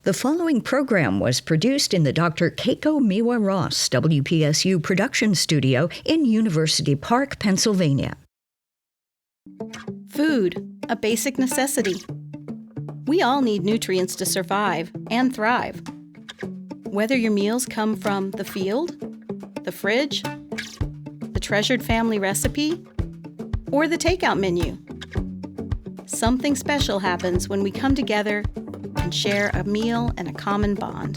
The following program was produced in the Dr. Keiko Miwa Ross WPSU production studio in University Park, Pennsylvania. Food, a basic necessity. We all need nutrients to survive and thrive. Whether your meals come from the field, the fridge, the treasured family recipe, or the takeout menu, something special happens when we come together and share a meal and a common bond.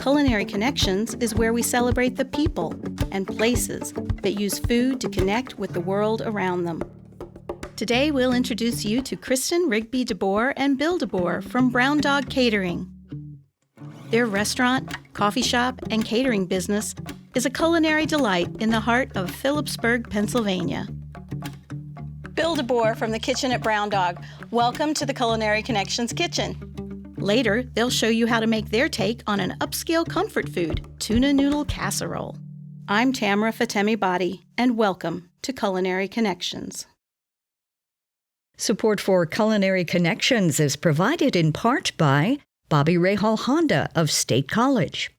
Culinary Connections is where we celebrate the people and places that use food to connect with the world around them. Today, we'll introduce you to Kristen Rigby DeBoer and Bill DeBoer from Brown Dog Catering. Their restaurant, coffee shop, and catering business is a culinary delight in the heart of Phillipsburg, Pennsylvania. Bill DeBoer from the kitchen at Brown Dog. Welcome to the Culinary Connections kitchen. Later, they'll show you how to make their take on an upscale comfort food, tuna noodle casserole. I'm Tamra Fatemi-Badi, and welcome to Culinary Connections. Support for Culinary Connections is provided in part by Bobby Rahal Honda of State College,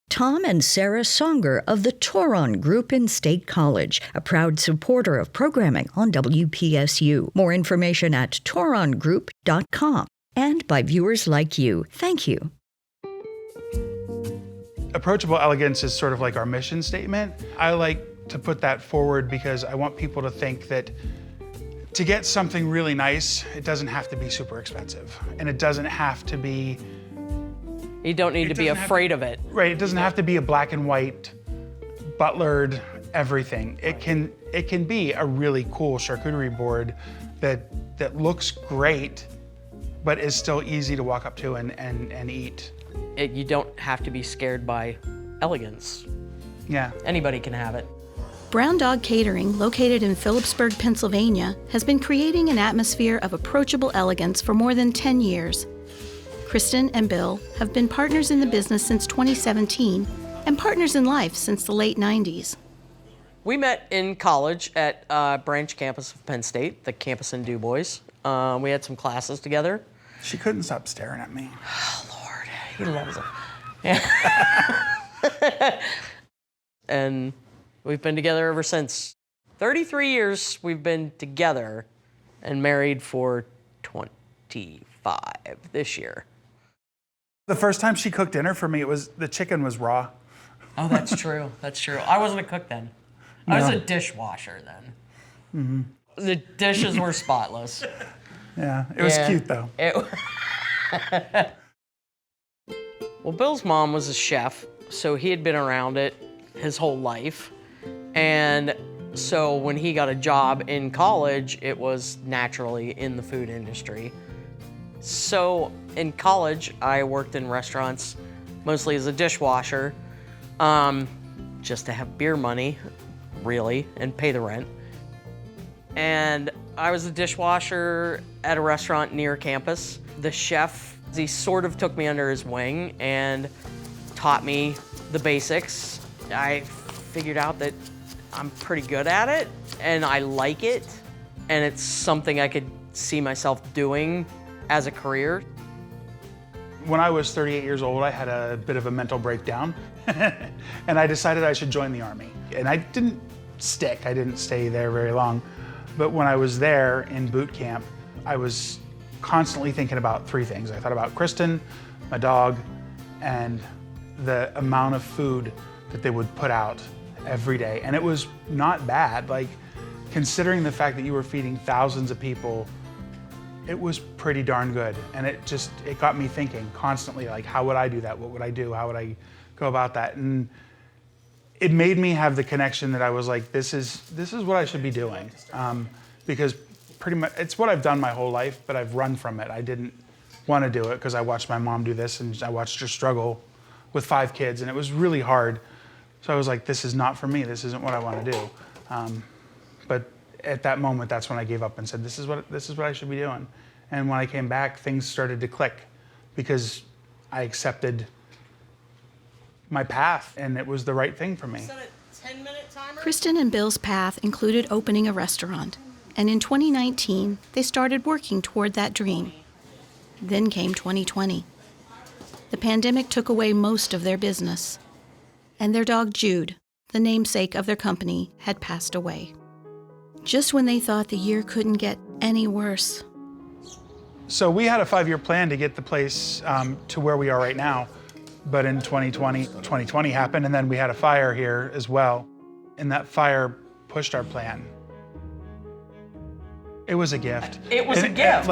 Tom and Sarah Songer of the Toron Group in State College, a proud supporter of programming on WPSU. More information at torongroup.com. And by viewers like you. Thank you. Approachable elegance is sort of like our mission statement. I like to put that forward because I want people to think that to get something really nice, it doesn't have to be super expensive. And it doesn't have to be... You don't need to be afraid of it. Right, it doesn't have to be a black and white, butlered everything. It can be a really cool charcuterie board that looks great, but is still easy to walk up to and eat. You don't have to be scared by elegance. Yeah. Anybody can have it. Brown Dog Catering, located in Phillipsburg, Pennsylvania, has been creating an atmosphere of approachable elegance for more than 10 years. Kristen and Bill have been partners in the business since 2017 and partners in life since the late 90s. We met in college at branch campus of Penn State, the campus in Du Bois. We had some classes together. She couldn't stop staring at me. Oh, Lord, he loves it. Yeah. And we've been together ever since. 33 years we've been together and married for 25 this year. The first time she cooked dinner for me, the chicken was raw. Oh, that's true. That's true. I wasn't a cook then. I was a dishwasher then. Mm-hmm. The dishes were spotless. Yeah, it was cute though. Well, Bill's mom was a chef, so he had been around it his whole life. And so when he got a job in college, it was naturally in the food industry. So in college, I worked in restaurants, mostly as a dishwasher, just to have beer money, really, and pay the rent. And I was a dishwasher at a restaurant near campus. The chef, he sort of took me under his wing and taught me the basics. I figured out that I'm pretty good at it, and I like it, and it's something I could see myself doing as a career. When I was 38 years old, I had a bit of a mental breakdown, and I decided I should join the Army. And I didn't stay there very long. But when I was there in boot camp, I was constantly thinking about three things. I thought about Kristen, my dog, and the amount of food that they would put out every day. And it was not bad. Like, considering the fact that you were feeding thousands of people, it was pretty darn good. And it got me thinking constantly, like, how would I do that? What would I do? How would I go about that? And it made me have the connection that I was like, this is what I should be doing. Because pretty much, it's what I've done my whole life, but I've run from it. I didn't want to do it because I watched my mom do this, and I watched her struggle with 5 kids, and it was really hard. So I was like, this is not for me. This isn't what I want to do. But at that moment, that's when I gave up and said, this is what I should be doing. And when I came back, things started to click because I accepted my path, and it was the right thing for me. Kristen and Bill's path included opening a restaurant, and in 2019, they started working toward that dream. Then came 2020. The pandemic took away most of their business, and their dog Jude, the namesake of their company, had passed away. Just when they thought the year couldn't get any worse. So we had a 5-year plan to get the place to where we are right now. But in 2020 happened, and then we had a fire here as well. And that fire pushed our plan. It was a gift. It was a gift.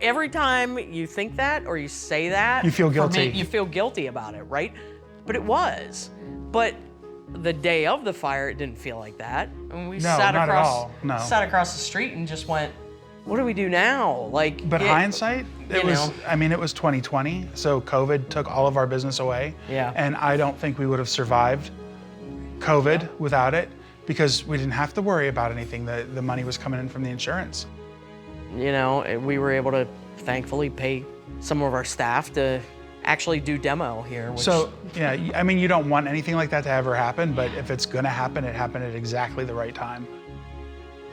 Every time you think that or you say that, you feel guilty. You feel guilty about it, right? But it was. But the day of the fire, it didn't feel like that. And we sat across the street and just went, what do we do now? But hindsight, it was 2020, so COVID took all of our business away. Yeah. And I don't think we would have survived COVID without it, because we didn't have to worry about anything. The money was coming in from the insurance. We were able to thankfully pay some of our staff to actually do demo here. You don't want anything like that to ever happen, but if it's gonna happen, it happened at exactly the right time.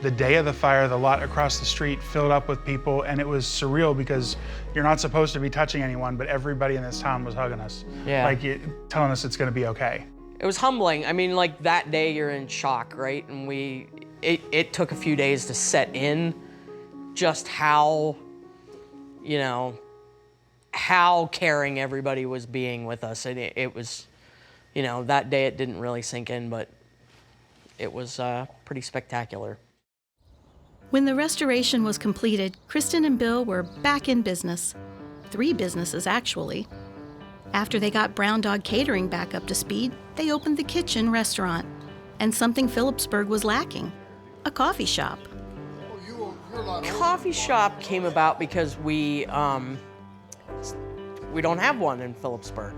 The day of the fire, the lot across the street filled up with people, and it was surreal because you're not supposed to be touching anyone, but everybody in this town was hugging us. Yeah. Telling us it's gonna be okay. It was humbling. That day you're in shock, right? And it took a few days to set in just how caring everybody was being with us. And it was, that day it didn't really sink in, but it was pretty spectacular. When the restoration was completed, Kristen and Bill were back in business. 3 businesses, actually. After they got Brown Dog Catering back up to speed, they opened the kitchen restaurant. And something Phillipsburg was lacking, a coffee shop. Coffee shop came about because we don't have one in Phillipsburg.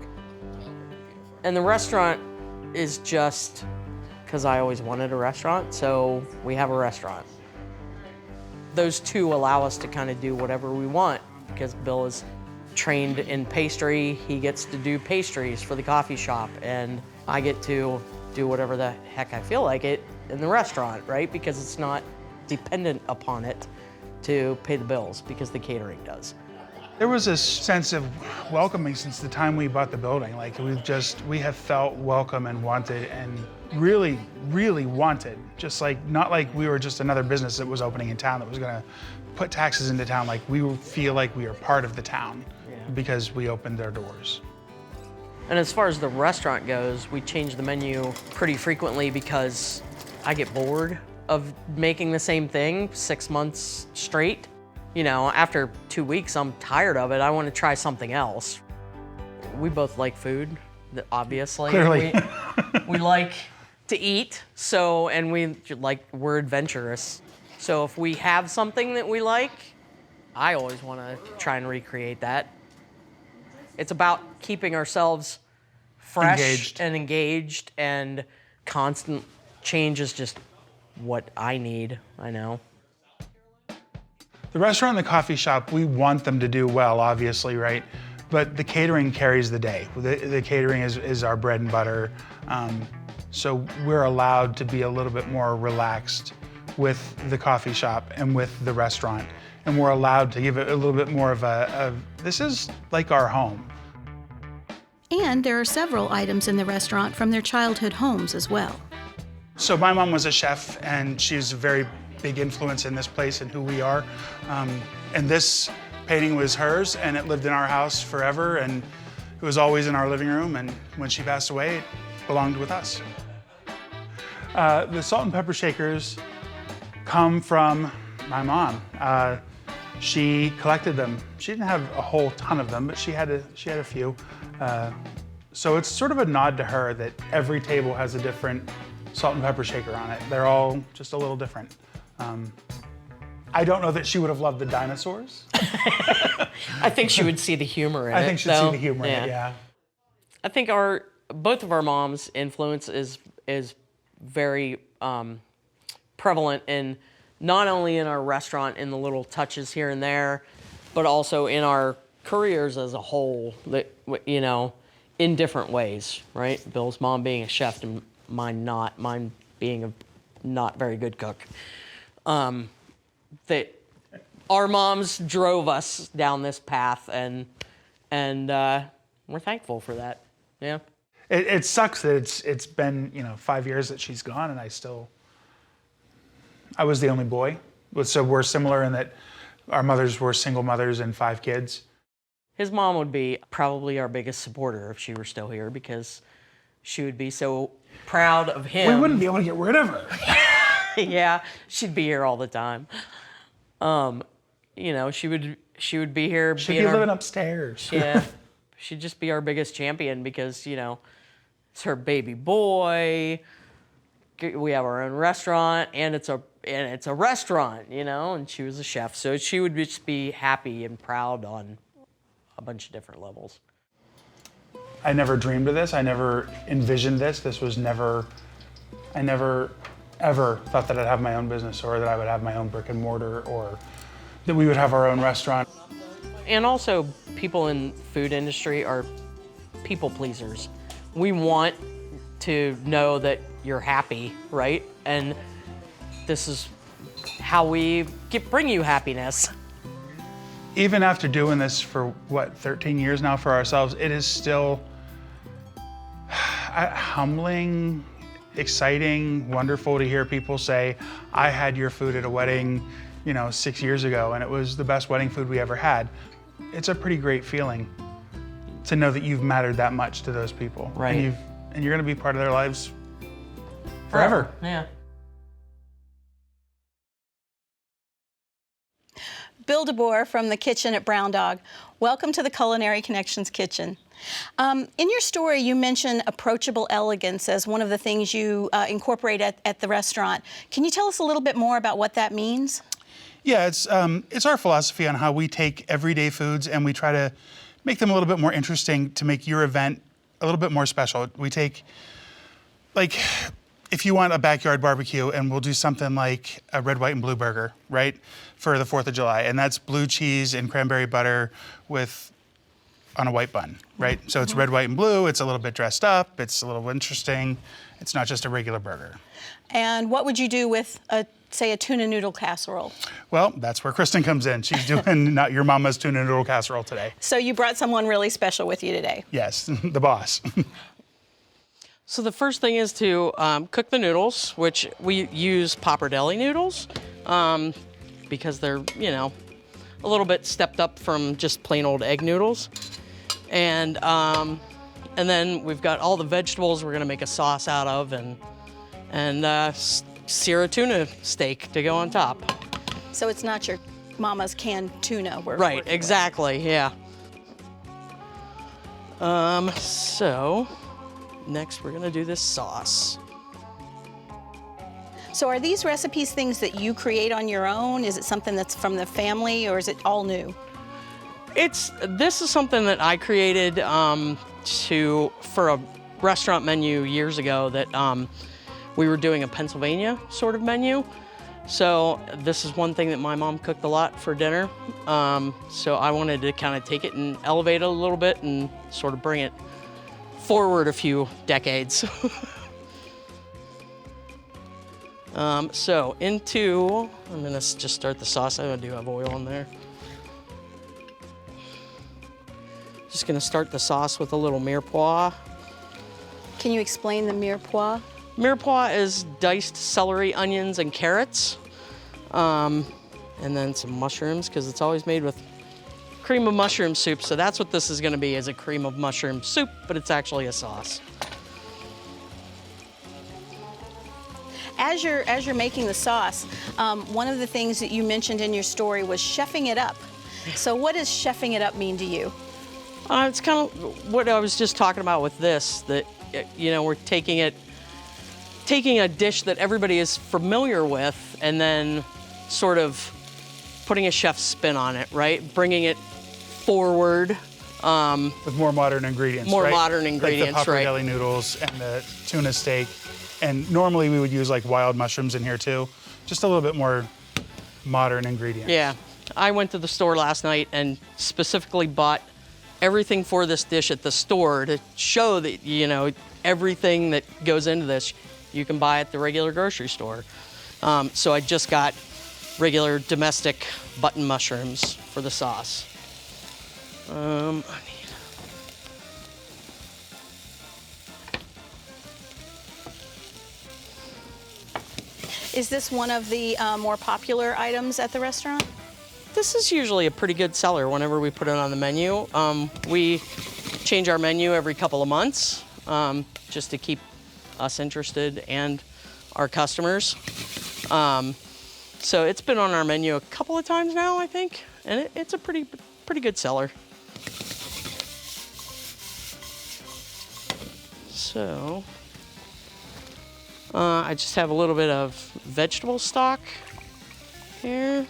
And the restaurant is just because I always wanted a restaurant, so we have a restaurant. Those two allow us to kind of do whatever we want because Bill is trained in pastry. He gets to do pastries for the coffee shop, and I get to do whatever the heck I feel like it in the restaurant, right? Because it's not dependent upon it to pay the bills because the catering does. There was a sense of welcoming since the time we bought the building. We have felt welcome and wanted, and really, really wanted. Not like we were just another business that was opening in town that was gonna put taxes into town. We feel like we are part of the town because we opened their doors. And as far as the restaurant goes, we change the menu pretty frequently because I get bored of making the same thing 6 months straight. After 2 weeks, I'm tired of it. I want to try something else. We both like food, obviously. Clearly. We like to eat, and we're adventurous. So if we have something that we like, I always want to try and recreate that. It's about keeping ourselves fresh and engaged, and constant change is just what I need, I know. The restaurant and the coffee shop, we want them to do well, obviously, right? But the catering carries the day. The catering is our bread and butter. So we're allowed to be a little bit more relaxed with the coffee shop and with the restaurant. And we're allowed to give it a little bit more of this is like our home. And there are several items in the restaurant from their childhood homes as well. So my mom was a chef, and she's a very big influence in this place and who we are. And this painting was hers, and it lived in our house forever, and it was always in our living room, and when she passed away, it belonged with us. The salt and pepper shakers come from my mom. She collected them. She didn't have a whole ton of them, but she had a few. So it's sort of a nod to her that every table has a different salt and pepper shaker on it. They're all just a little different. I don't know that she would have loved the dinosaurs. I think she would see the humor in it. I think she'd see the humor in it, yeah. I think both of our moms' influence is very prevalent in not only in our restaurant, in the little touches here and there, but also in our careers as a whole, in different ways, right? Bill's mom being a chef and mine not, mine being a not very good cook. That our moms drove us down this path, and And we're thankful for that. Yeah. It sucks that it's been 5 years that she's gone, and I was the only boy. So we're similar in that our mothers were single mothers and 5 kids. His mom would be probably our biggest supporter if she were still here, because she would be so proud of him. We wouldn't be able to get rid of her. Yeah, she'd be here all the time. She would be here. She'd be living upstairs. Yeah, she'd just be our biggest champion because it's her baby boy. We have our own restaurant, and it's a restaurant, and she was a chef, so she would just be happy and proud on a bunch of different levels. I never dreamed of this. I never envisioned this. I never ever thought that I'd have my own business, or that I would have my own brick and mortar, or that we would have our own restaurant. And also, people in food industry are people pleasers. We want to know that you're happy, right? And this is how we bring you happiness. Even after doing this for 13 years now for ourselves, it is still humbling, exciting, wonderful to hear people say, I had your food at a wedding, 6 years ago, and it was the best wedding food we ever had. It's a pretty great feeling to know that you've mattered that much to those people. Right. And you're gonna be part of their lives forever. Yeah. Bill DeBoer from the kitchen at Brown Dog. Welcome to the Culinary Connections kitchen. In your story, you mentioned approachable elegance as one of the things you incorporate at the restaurant. Can you tell us a little bit more about what that means? Yeah, it's our philosophy on how we take everyday foods and we try to make them a little bit more interesting to make your event a little bit more special. We take, like, if you want a backyard barbecue, and we'll do something like a red, white, and blue burger, right, for the 4th of July. And that's blue cheese and cranberry butter on a white bun, right? So it's red, white, and blue. It's a little bit dressed up. It's a little interesting. It's not just a regular burger. And what would you do with, say, a tuna noodle casserole? Well, that's where Kristen comes in. She's doing not your mama's tuna noodle casserole today. So you brought someone really special with you today. Yes, the boss. So the first thing is to cook the noodles, which we use pappardelle noodles because they're, a little bit stepped up from just plain old egg noodles. And then we've got all the vegetables we're gonna make a sauce out of, and sear a tuna steak to go on top. So it's not your mama's canned tuna we're Right, working exactly, yeah. So next we're gonna do this sauce. So are these recipes things that you create on your own? Is it something that's from the family, or is it all new? This is something that I created for a restaurant menu years ago that we were doing a Pennsylvania sort of menu. So this is one thing that my mom cooked a lot for dinner. So I wanted to kind of take it and elevate it a little bit and sort of bring it forward a few decades. I'm gonna just start the sauce. I do have oil in there. Just gonna start the sauce with a little mirepoix. Can you explain the mirepoix? Mirepoix is diced celery, onions, and carrots. And then some mushrooms, because it's always made with cream of mushroom soup. So that's what this is gonna be, is a cream of mushroom soup, but it's actually a sauce. As you're making the sauce, one of the things that you mentioned in your story was chefing it up. So what does chefing it up mean to you? It's kind of what I was just talking about with this, that, we're taking a dish that everybody is familiar with and then sort of putting a chef's spin on it, right? Bringing it forward. With more modern ingredients, More right? modern ingredients, like the right. pappardelle noodles and the tuna steak. And normally we would use like wild mushrooms in here too. Just a little bit more modern ingredients. Yeah, I went to the store last night and specifically bought everything for this dish at the store to show that, everything that goes into this, you can buy at the regular grocery store. So I just got regular domestic button mushrooms for the sauce. I need Is this one of the more popular items at the restaurant? This is usually a pretty good seller whenever we put it on the menu. We change our menu every couple of months just to keep us interested and our customers. So it's been on our menu a couple of times now, I think, and it's a pretty good seller. So I just have a little bit of vegetable stock here.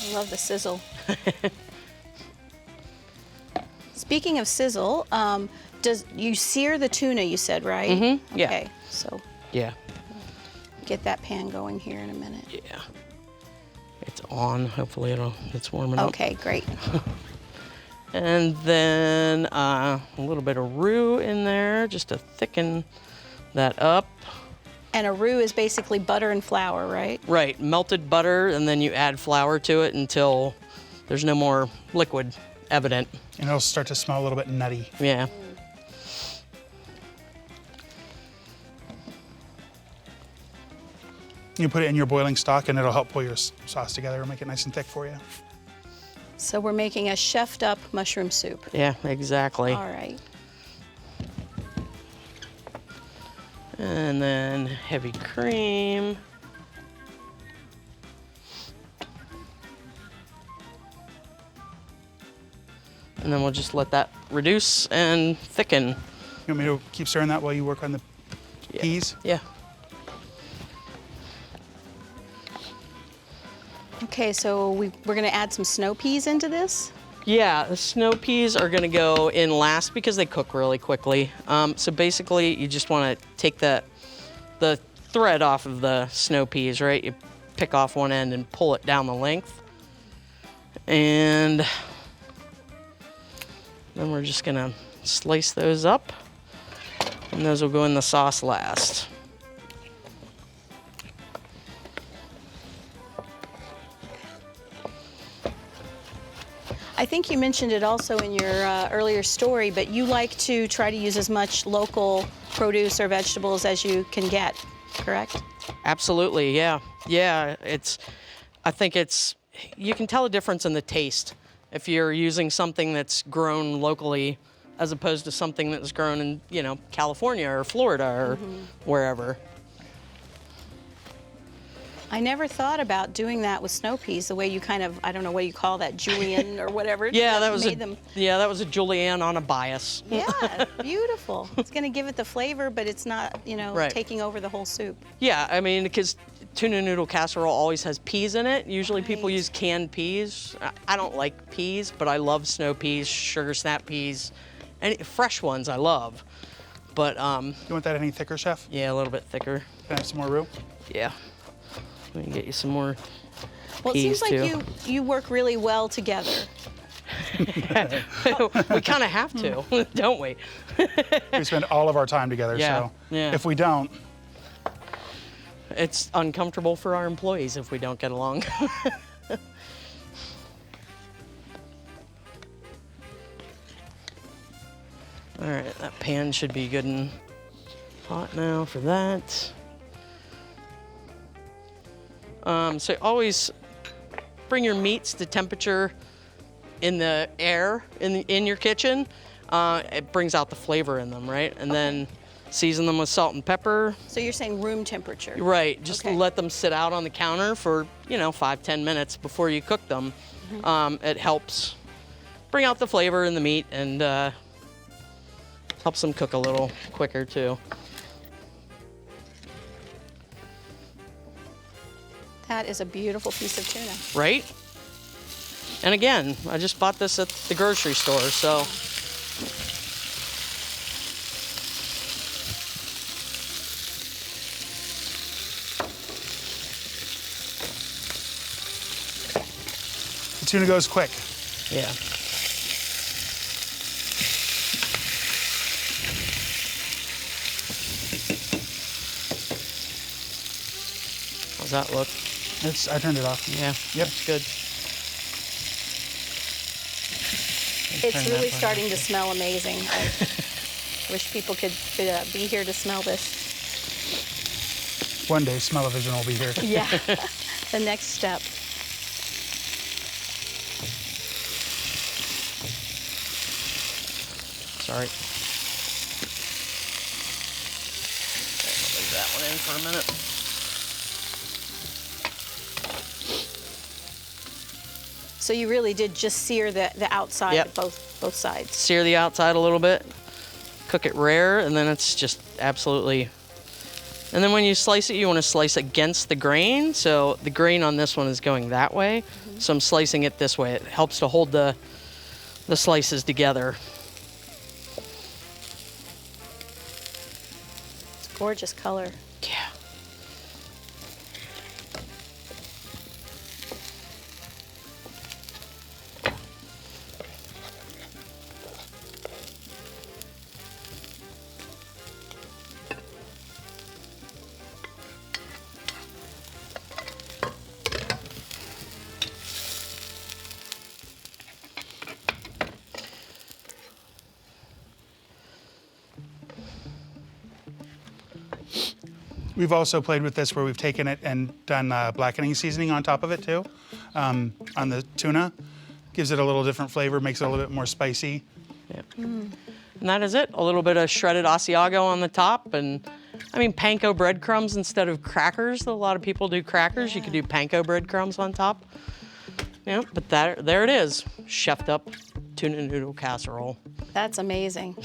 I love the sizzle. Speaking of sizzle, does you sear the tuna? You said, right? Mm-hmm. Yeah. Okay, so Yeah. get that pan going here in a minute. Yeah. It's on. Hopefully it's warming up. Okay, great. And then a little bit of roux in there just to thicken that up. And a roux is basically butter and flour, right? Right, melted butter, and then you add flour to it until there's no more liquid evident. And it'll start to smell a little bit nutty. Yeah. You put it in your boiling stock and it'll help pull your sauce together and make it nice and thick for you. So we're making a chefed up mushroom soup. Yeah, exactly. All right. And then heavy cream. And then we'll just let that reduce and thicken. You want me to keep stirring that while you work on the peas? Yeah. Okay, so we're going to add some snow peas into this. Yeah, the snow peas are gonna go in last because they cook really quickly. So basically, you just wanna take the thread off of the snow peas, right? You pick off one end and pull it down the length. And then we're just gonna slice those up, and those will go in the sauce last. I think you mentioned it also in your earlier story, but you like to try to use as much local produce or vegetables as you can get, correct? Absolutely, yeah. Yeah, I think you can tell a difference in the taste if you're using something that's grown locally as opposed to something that's grown in, California or Florida or wherever. I never thought about doing that with snow peas, the way you kind of, I don't know what you call that, julienne or whatever. Yeah, that was them. that was a julienne on a bias. Yeah, beautiful. It's going to give it the flavor, but it's not, Right. taking over the whole soup. Yeah, I mean, because tuna noodle casserole always has peas in it. Usually people Right. use canned peas. I don't like peas, but I love snow peas, sugar snap peas, and fresh ones I love. But You want that any thicker, Chef? yeah, a little bit thicker. Can I have some more roux? Yeah. Let me get you some more Well, it peas seems like too. you work really well together. We kind of have to, don't we? We spend all of our time together, Yeah, so yeah. if we don't, It's uncomfortable for our employees if we don't get along. All right, that pan should be good and hot now for that. So always bring your meats to temperature in the air in your kitchen. It brings out the flavor in them, right? And then season them with salt and pepper. So you're saying room temperature. Right, just Okay. let them sit out on the counter for 5-10 minutes before you cook them. It helps bring out the flavor in the meat and helps them cook a little quicker too. That is a beautiful piece of tuna. Right? And again, I just bought this at the grocery store, so. the tuna goes quick. Yeah. How's that look? I turned it off. Yeah. Yep. That's good. It's Turn that really part starting to smell amazing. Wish people could be here to smell this. One day, smell-o-vision will be here. Yeah, the next step. Sorry. I'll leave that one in for a minute. So you really did just sear the outside, Yep. both sides. Sear the outside a little bit, cook it rare, and then it's just absolutely. And then when you slice it, you want to slice against the grain. So the grain on this one is going that way. So I'm slicing it this way. It helps to hold the slices together. It's a gorgeous color. Yeah. We've also played with this where we've taken it and done blackening seasoning on top of it too, on the tuna. Gives it a little different flavor, makes it a little bit more spicy. Yep. And that is it. A little bit of shredded Asiago on the top, and I mean panko breadcrumbs instead of crackers. A lot of people do crackers. Yeah. You could do panko breadcrumbs on top. Yeah, but there it is, chefed up tuna noodle casserole. That's amazing.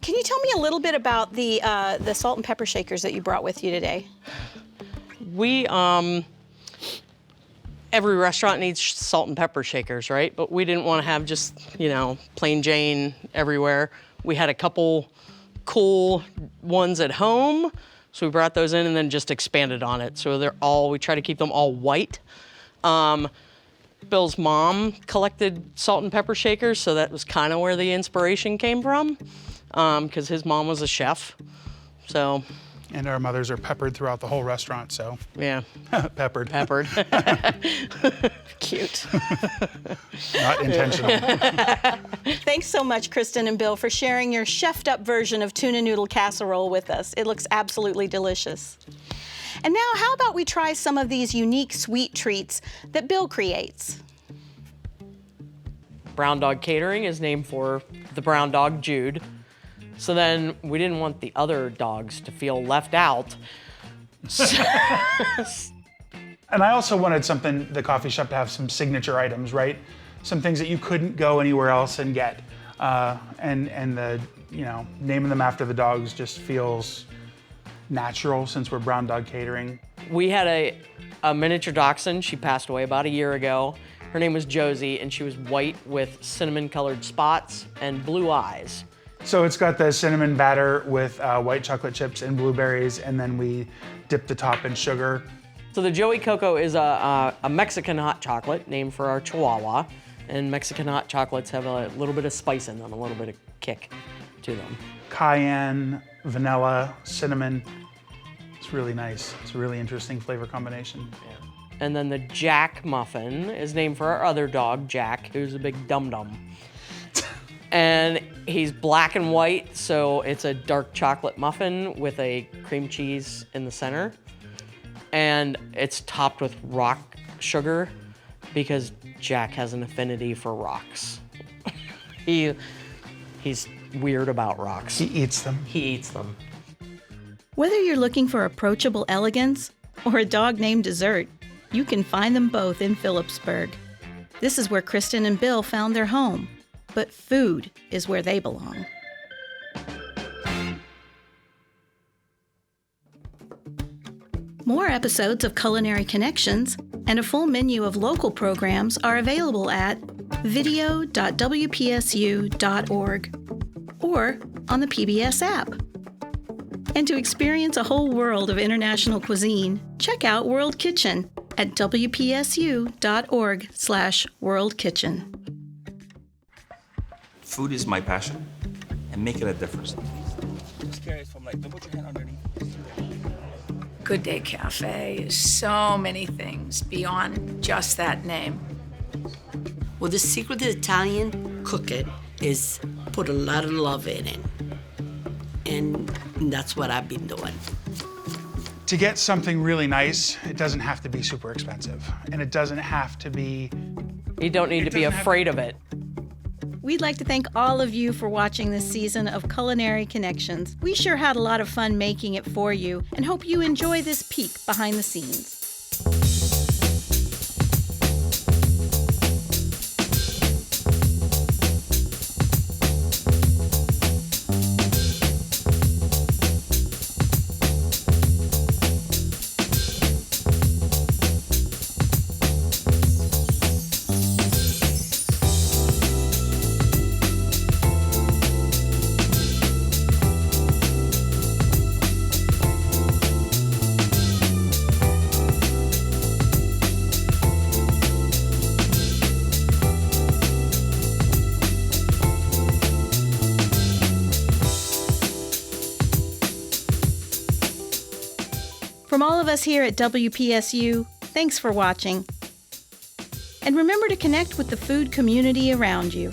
Can you tell me a little bit about the salt and pepper shakers that you brought with you today? We every restaurant needs salt and pepper shakers, right? But we didn't want to have just, plain Jane everywhere. We had a couple cool ones at home, so we brought those in and then just expanded on it. So we try to keep them all white. Bill's mom collected salt and pepper shakers, so that was kind of where the inspiration came from, because his mom was a chef. So. And our mothers are peppered throughout the whole restaurant, so. Yeah. Peppered. Cute. Not intentional. Thanks so much, Kristen and Bill, for sharing your chefed-up version of tuna noodle casserole with us. It looks absolutely delicious. And now, how about we try some of these unique sweet treats that Bill creates? Brown Dog Catering is named for the brown dog, Jude. So then we didn't want the other dogs to feel left out. And I also wanted the coffee shop to have some signature items, right? Some things that you couldn't go anywhere else and get. And the, naming them after the dogs just feels natural since we're Brown Dog Catering. We had a miniature dachshund. She passed away about a year ago. Her name was Josie, and she was white with cinnamon-colored spots and blue eyes. So it's got the cinnamon batter with white chocolate chips and blueberries, and then we dip the top in sugar. So the Joey Coco is a Mexican hot chocolate named for our Chihuahua. And Mexican hot chocolates have a little bit of spice in them, a little bit of kick to them. Cayenne, vanilla, cinnamon. It's really nice. It's a really interesting flavor combination. Yeah. And then the Jack muffin is named for our other dog, Jack, who's a big dum-dum. And he's black and white, so it's a dark chocolate muffin with a cream cheese in the center. And it's topped with rock sugar because Jack has an affinity for rocks. He's weird about rocks. He eats them. He eats them. Whether you're looking for approachable elegance or a dog named dessert, you can find them both in Phillipsburg. This is where Kristen and Bill found their home. But food is where they belong. More episodes of Culinary Connections and a full menu of local programs are available at video.wpsu.org or on the PBS app. And to experience a whole world of international cuisine, check out World Kitchen at wpsu.org/worldkitchen. Food is my passion and making a difference. Just curious, from don't put your hand underneath. Good Day Cafe is so many things beyond just that name. Well, the secret to Italian cooking is put a lot of love in it. and that's what I've been doing. To get something really nice, it doesn't have to be super expensive, and it doesn't have to be... You don't need to be afraid of it. We'd like to thank all of you for watching this season of Culinary Connections. We sure had a lot of fun making it for you and hope you enjoy this peek behind the scenes. From all of us here at WPSU, thanks for watching. And remember to connect with the food community around you.